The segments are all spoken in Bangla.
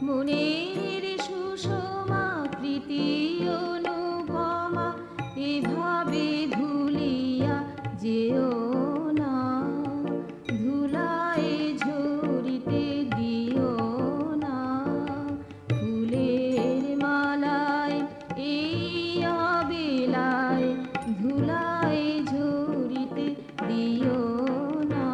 মনের সুষমা প্রীতি অনুপমা এভাবে ভুলিয়া যেও না, ধুলায় ঝরিতে দিও না। ফুলের মালায় এই অবেলায় ধুলায় ঝরিতে দিও না।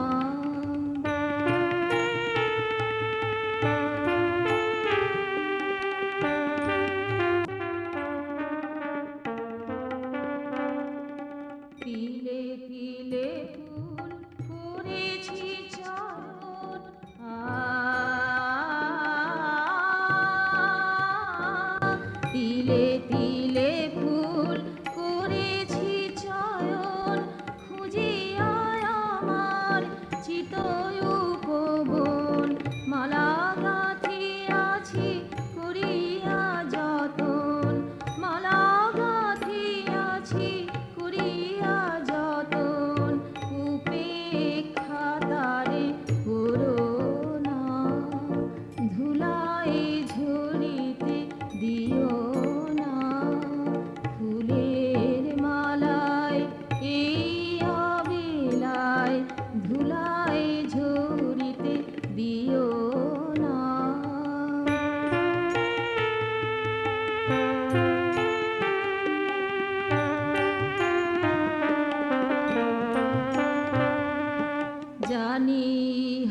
তিলে তিলে ফুল করেছি চয়ন, তিলে তিলে ফুল করেছি চয়ন, খুঁজিয়া আমার চিতয় উপবন। মালা গাঁথিয়াছি করিয়া যতন, মালা গাঁথিয়াছি করিয়া যতন। উপেক্ষা তারে করো না, ধুলায় ঝরিতে দিও না। ফুলের মালায় এই অবেলায় ধুলায় ঝরিতে দিও না। জানি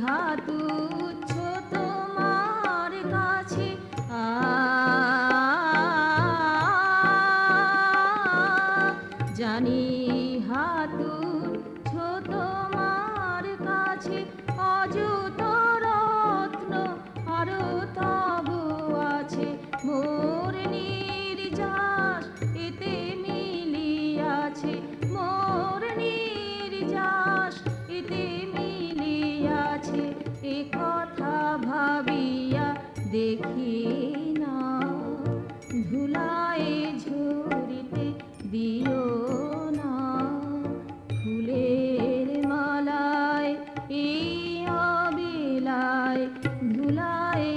হাত তুচ্ছ তোমার কাছে, জানি হাত তুচ্ছ তোমার কাছে। অযুত রত্ন আরো তবু আছে, মোর নির্যাস এতে মিলিয়াছে, মোর নির্যাস এতে মিলিয়াছে। এ কথা ভাবিয়া দেখি না, ধুলায় ঝরিতে দিও না। ফুলের মালায় এই অবেলায় ধুলায়